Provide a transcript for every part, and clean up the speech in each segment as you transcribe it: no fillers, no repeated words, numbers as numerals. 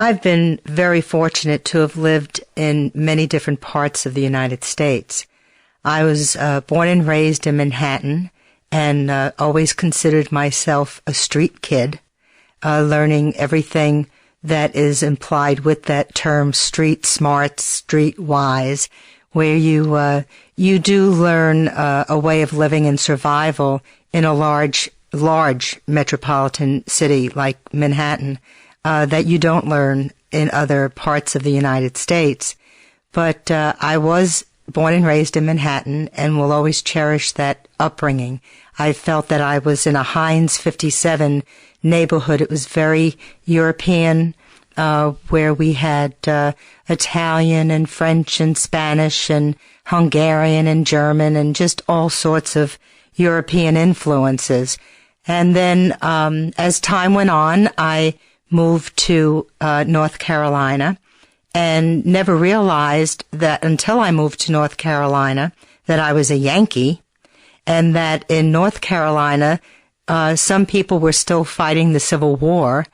I've been very fortunate to have lived in many different parts of the United States. I was born and raised in Manhattan and always considered myself a street kid, learning everything that is implied with that term, street smart, street wise, where you do learn a way of living and survival in a large metropolitan city like Manhattan that you don't learn in other parts of the United States. But I was born and raised in Manhattan and will always cherish that upbringing. I felt that I was in a Heinz 57 neighborhood. It was very European, where we had Italian and French and Spanish and Hungarian and German and just all sorts of European influences. And then as time went on, I moved to North Carolina and never realized that until I moved to North Carolina that I was a Yankee, and that in North Carolina some people were still fighting the Civil War,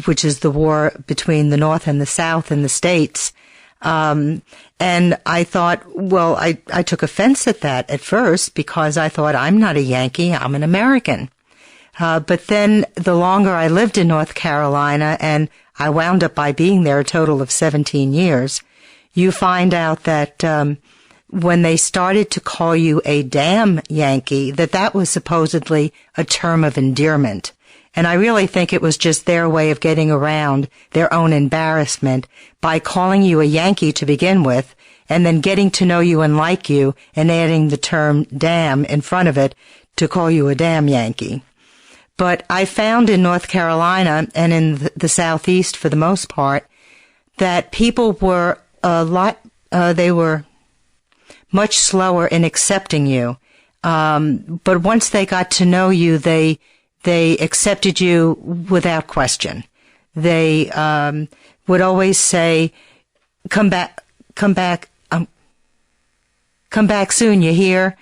which is the war between the North and the South in the states. And I thought, well, I took offense at that at first because I thought I'm not a Yankee, I'm an American. But then the longer I lived in North Carolina, and I wound up by being there a total of 17 years, you find out that when they started to call you a damn Yankee, that was supposedly a term of endearment. And I really think it was just their way of getting around their own embarrassment by calling you a Yankee to begin with, and then getting to know you and like you and adding the term damn in front of it to call you a damn Yankee. But I found in North Carolina and in the Southeast for the most part that people were they were much slower in accepting you. But once they got to know you, they accepted you without question. They would always say, come back soon, you hear?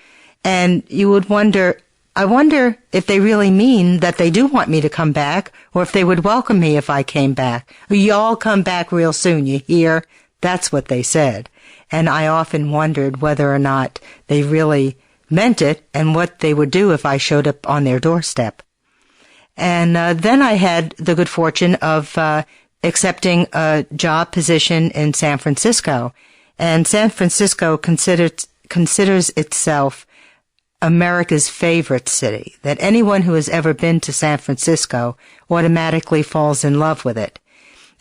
And you would wonder, I wonder if they really mean that they do want me to come back, or if they would welcome me if I came back. Y'all come back real soon, you hear? That's what they said. And I often wondered whether or not they really meant it and what they would do if I showed up on their doorstep. And then I had the good fortune of accepting a job position in San Francisco. And San Francisco considers itself America's favorite city, that anyone who has ever been to San Francisco automatically falls in love with it.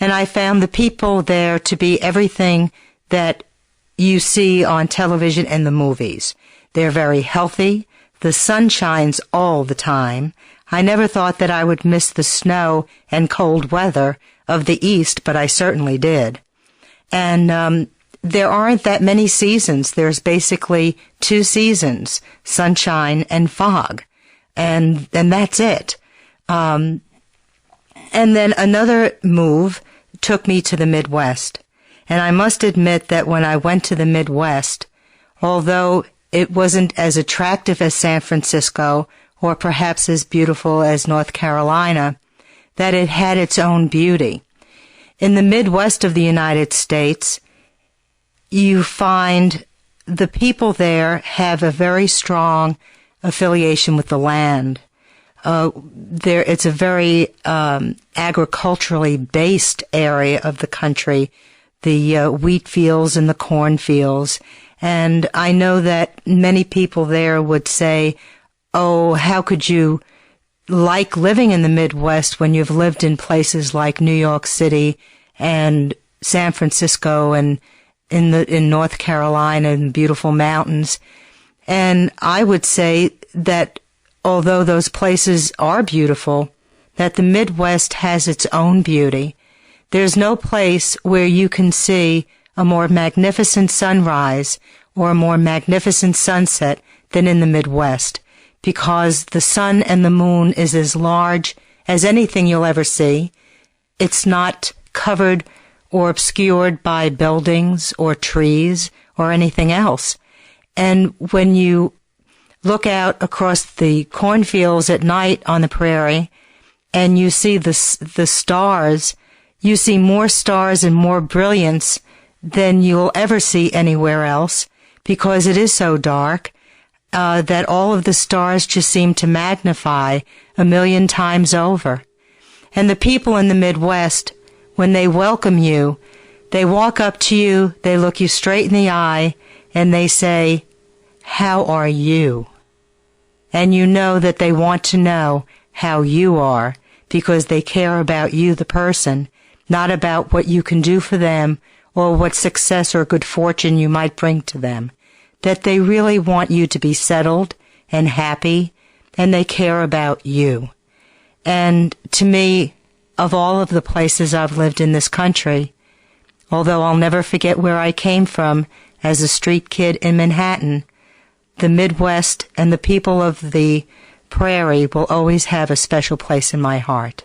And I found the people there to be everything that you see on television and the movies. They're very healthy. The sun shines all the time. I never thought that I would miss the snow and cold weather of the East, but I certainly did. And there aren't that many seasons. There's basically 2 seasons, sunshine and fog. And that's it. And then another move took me to the Midwest. And I must admit that when I went to the Midwest, although it wasn't as attractive as San Francisco or perhaps as beautiful as North Carolina, that it had its own beauty. In the Midwest of the United States, you find the people there have a very strong affiliation with the land. It's a very agriculturally based area of the country, the wheat fields and the corn fields. And I know that many people there would say, oh, how could you like living in the Midwest when you've lived in places like New York City and San Francisco and in North Carolina and beautiful mountains. And I would say that although those places are beautiful, that the Midwest has its own beauty. There's no place where you can see a more magnificent sunrise or a more magnificent sunset than in the Midwest, because the sun and the moon is as large as anything you'll ever see. It's not covered or obscured by buildings or trees or anything else. And when you look out across the cornfields at night on the prairie and you see the stars, You see more stars and more brilliance than you'll ever see anywhere else, because it is so dark that all of the stars just seem to magnify 1,000,000 times over. And the people in the Midwest, when they welcome you, they walk up to you, they look you straight in the eye, and they say, "How are you?" And you know that they want to know how you are, because they care about you, the person, not about what you can do for them or what success or good fortune you might bring to them. That they really want you to be settled and happy, and they care about you. And to me, of all of the places I've lived in this country, although I'll never forget where I came from as a street kid in Manhattan, the Midwest and the people of the prairie will always have a special place in my heart.